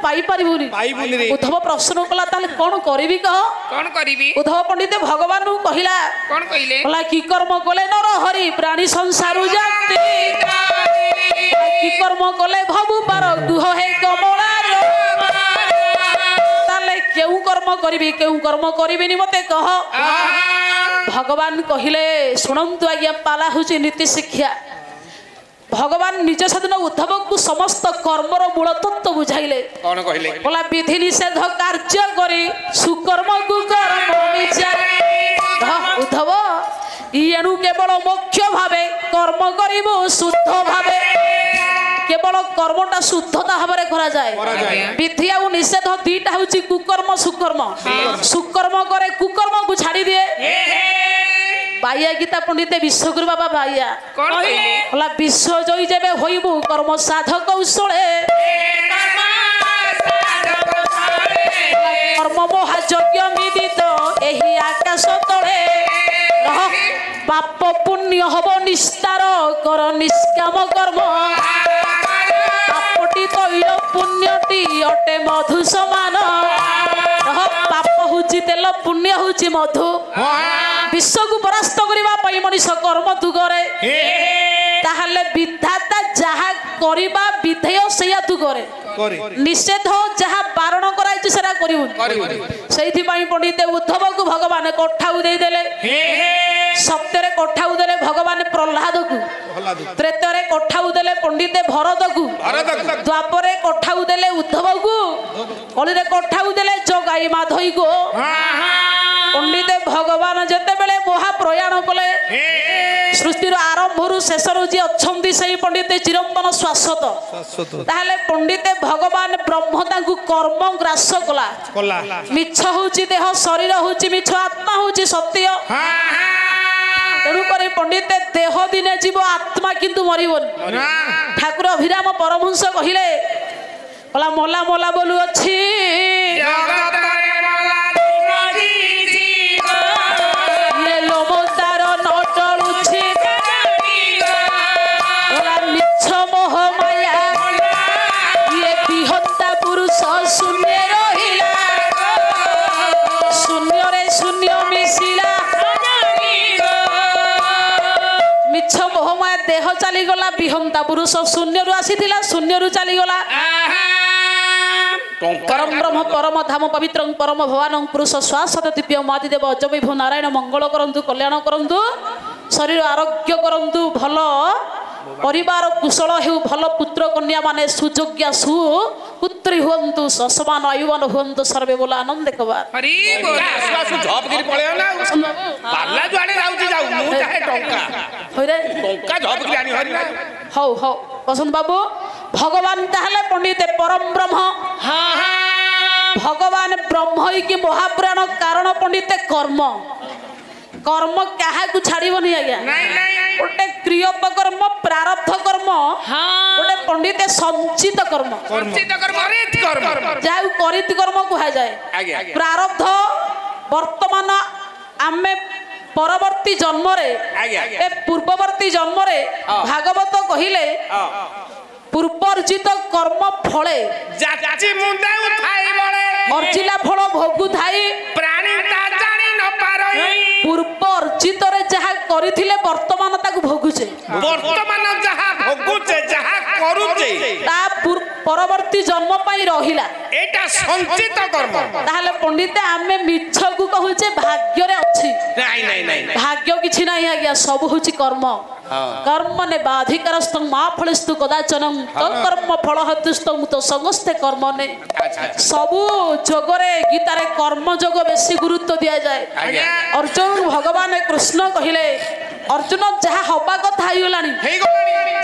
पाई परिबुनी उद्धव प्रश्न कला ताले कोन करिवि कह कोन करिवि उद्धव पंडित भगवान को कहिला कोन कहिले बोला की कर्म कले नर हरि प्राणी संसार जाति की कर्म कले भबु पार दुह हे कमला ताले केउ कर्म करिबिनी मते कह भगवान कहिले सुनंतु आज्ञा पाला हुची नीति शिक्षा भगवान निज सदन उद्धव को समस्त कर्मर मूल तत्व बुझाइले कौन कहिले बोला विधि निषेध कार्य करी सुकर्म कुकर्म विचार उद्धव एणु केवल मुख्य भावे कर्म करिबो शुद्ध भावे केवल कर्मटा शुद्धता भाव करा जाए विधि आ निषेध दीटा होची कुकर्म सुकर्म करे कुकर्म को छाड़ी दिए बाइया गीता पंडित विश्वगुरु बाबा बाइया बोला विश्व जयी जेबे होइबु कर्म साधक कौशले कर्म महायज्ञ मिदित एही आकाश तले पाप पुण्य हब निस्तार कर निष्काम कर्म पापटी तैल पुण्यटी अटे मधु समान पाप होची तेल पुण्य होची मधु विश्व को परास्त करिबा पई मनुष्य कर्म तु करे ताहले विधाता जहा करिबा विधेय सेया तु करे निषेध जहा बारण कराइछ सेरा करिवु सेइथि पई पंडित उद्धव को भगवान कोठाउ दे देले सत्यरे कोठाउ देले भगवान प्रहलाद को त्रेतरे कोठाउ देले पंडित भरत को द्वापरे कोठाउ देले उद्धव को कलिरे कोठाउ देले जोगाई माधई को पंडित भगवान जते बेले महा प्रयाण कले सृष्टिर आरंभरु शेषरु जी अछंती सही पंडित चिरंतन शाश्वत ताहले पंडित भगवान ब्रह्म तांकु कर्म ग्रास कला मिछ होची देह शरीर होची मिछ आत्मा होची सत्य तेणु करी पंडित देह दिने जीव आत्मा किंतु मरिबन ठाकुर अभिराम परमहंस कहिले बोला मोला मोला बोलु अछि देह चली गला बिहंता पुरुष शून्य रु आसीथिला शून्य रु चली गला परम ब्रह्म परम धाम पवित्र परम भवान पुरुष श्वासत दिव्य माति देव अजविभु नारायण मंगल करंतु कल्याण करंतु शरीर आरोग्य करंतु भल परिवार कुशल हेउ भल पुत्र कन्या माने सुयोग्य सु पुत्री हुंतु ससमान आयुवान हुंतु सर्वे बोला आनंद कबार हरि बोल आसु झप गिरी पळे ना पाला जुआडे जाउची जाउ मु चाहे टंका होरे टंका झप गिरी आनी हरि हौ हौ बसंत बाबू भगवान ताहले पंडित परम ब्रह्म हां हां भगवान ब्रह्म की महापुराण कारण पंडित कर्म कर्म काहा को छाड़ीबनी आज्ञा गोटे क्रियप कर्म प्रारब्ध कर्म गोटे पंडित संचित कर्म जाऊ करित कर्म कहा जाए प्रारब्ध वर्तमान आमे परवर्ती जन्म रे ए पूर्ववर्ती जन्म रे भागवत कहिले पूर्वर्जित कर्म फले जाची मुंडा उठाई बळे अर्जिला फल भोगु थाई प्राणी ता जानि न पारई पूर्व अर्जित रे जहा करिथिले वर्तमान ताकु भोगुचे वर्तमान जहा भोगुचे जहा करूचे ता परवर्ती जन्म पई रहिला एटा संचित कर्म ताहले पंडित आमे मिछ को कहूचे भाग्य रे अछि नहीं नहीं भाग्य किछि नाही आज्ञा सब होछि कर्म कर्म ने बाधिकारस्तं मा फलस्तु कदाचनं तत् कर्म फल हतुस्तं तो समस्ते कर्म ने सब जोगरे गीता रे कर्म जोग बेसी गुरुत्व दिया जाए अर्जुन भगवान कृष्ण कहिले अर्जुन जहा हबा कथा आइलानी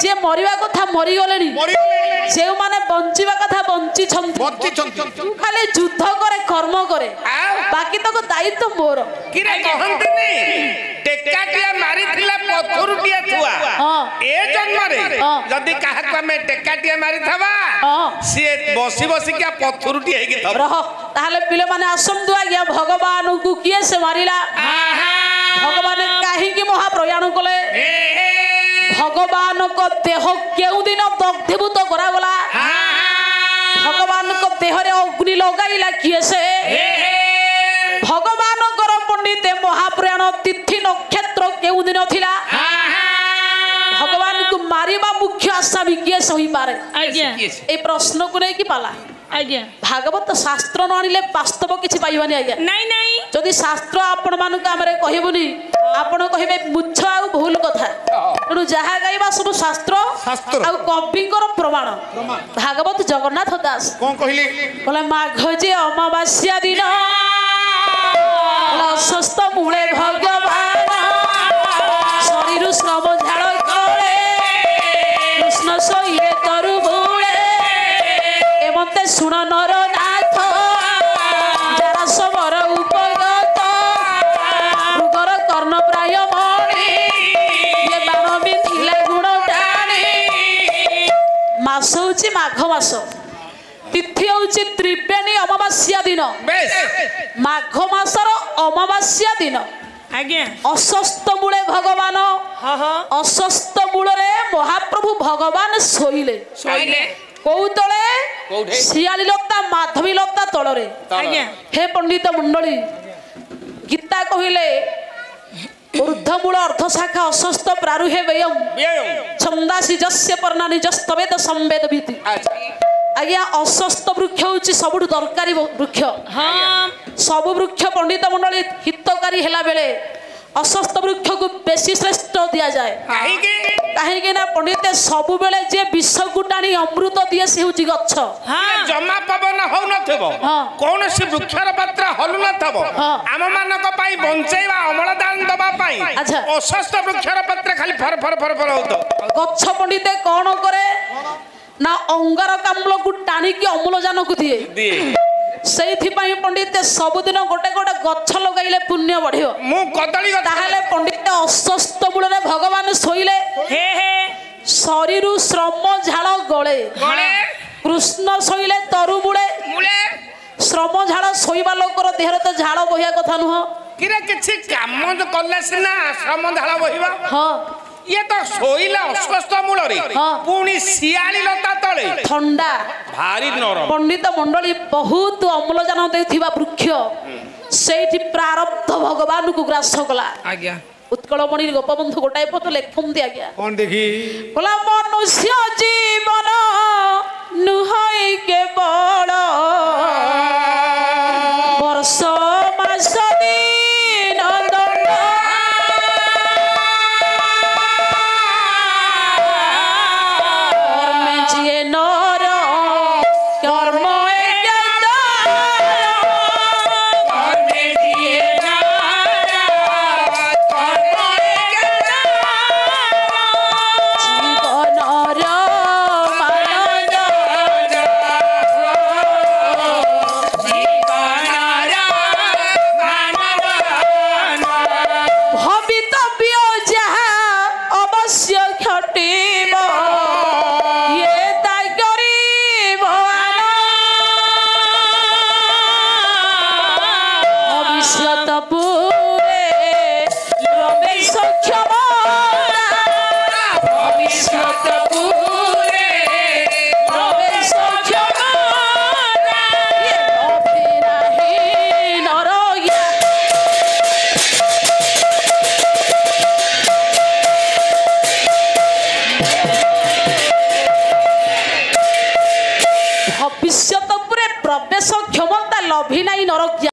जे मरिबा कथा मरि गलेनी जे माने बंचिबा कथा बंची छंती खाली युद्ध करे कर्म करे बाकी तक दायित्व मोर किरे कहंतनी टेकाटिया मारिथिला पथुरुटिया थुआ ए जन्म रे जदी काहा को में टेकाटिया मारि थबा से बसी बसी के पथुरुटी हेगी थब रह ताहले पिले माने आसंदु आज्ञा भगवान को किए से मारिला भगवान काहे की महा प्रयाण कले भगवान को देह केउ दिन दग्धीभूत करा गला भगवान को देहरे अग्नि लगाइला किए से भगवान पंडित महापुराण तिथि नक्षत्र केउ दिन थिला भगवान को मारिबा मुख्य आशा भी किए सही पारे ए प्रश्न को नहीं कि पाला आज्ञा भागवत शास्त्र न आनिले वास्तव किछि पाइबानी आज्ञा नहीं नहीं जदि शास्त्र आपण मानक हमरे कहिबुनी आपण कहिबे मुच्छ आ भूल कथा तेणु जहा गाइबा सब शास्त्र आ कविंकर प्रमाण भागवत जगन्नाथ दास कोन कहिली बोले माघ जे अमावास्या दिन स्वस्थ मूले भगवान शरीर श्रम झाड़ करे कृष्ण सहिए तरु मूले एमते सुन नर नाथ जरा समर उपगत मृगर कर्ण प्राय मणि ये बाण बिंधिले गुण टाणी मास होची माघ मास तिथि होची त्रिवेणी अमावास्या दिन माघ मासर अमावास्या दिन आज्ञा अस्वस्थ मूले भगवान अस्वस्थ मूलरे महाप्रभु भगवान शोइले कौतले शियाली लता माधवी लता तलरे आज्ञा हे पंडित मंडली गीता कहिले ऊर्ध्वमूल अर्धशाखा अस्वस्थ प्रारुहे व्ययम छंदासी जस्य पर्णानि जस्तवेद संवेद भीति आज्ञा अस्वस्थ वृक्ष होची सबुठ दरकारी वृक्ष सब वृक्ष पंडित मंडली हितकारी हेला बेले अस्वस्थ वृक्ष को बेसी श्रेष्ठ दिया जाए कहीं ना पंडित सब बेले जे विष को टाणी अमृत दिए से होची गच्छ जमा पवन हो नथबो कोन से वृक्षर पत्र हलु नथबो आम मानक पई बंचैबा अमल दान दबा पई अस्वस्थ वृक्षर पत्र खाली फर फर फर फर होतो गच्छ पंडित कोन करे ना अंगारकाम्ल को टाणी की अम्लजान को दिए सेथि पई पंडित सबुदिन गोटे गोटे गच्छ लगाइले पुण्य बढ़ियो मु कदली ताहाले पंडित अस्वस्थ मूलरे भगवान सोइले हे हे शरीर श्रम झाड़ गले कृष्ण सोइले तरु मूले श्रम झाड़ सोइबा लोकर देहरे तो झाड़ बहिया कथा नुह किरे किछि काम कले सिना श्रम झाड़ बहिबा हां ये तो सोइला अस्वस्थ मूल रे पुणी सियाली लता तले ठंडा भारी नरम पंडित मंडली बहुत अम्लजान देथिबा वृक्ष सेठी प्रारब्ध भगवान को ग्रास कला आज्ञा उत्कलमणि गोपबंधु गोटाए पद लेखम दि आज्ञा कोन देखी बोला मनुष्य जीवन नुहई के बड़ वर्ष मास दिन दंड भविष्यत प्रवेश क्षमता लभी नहीं नरक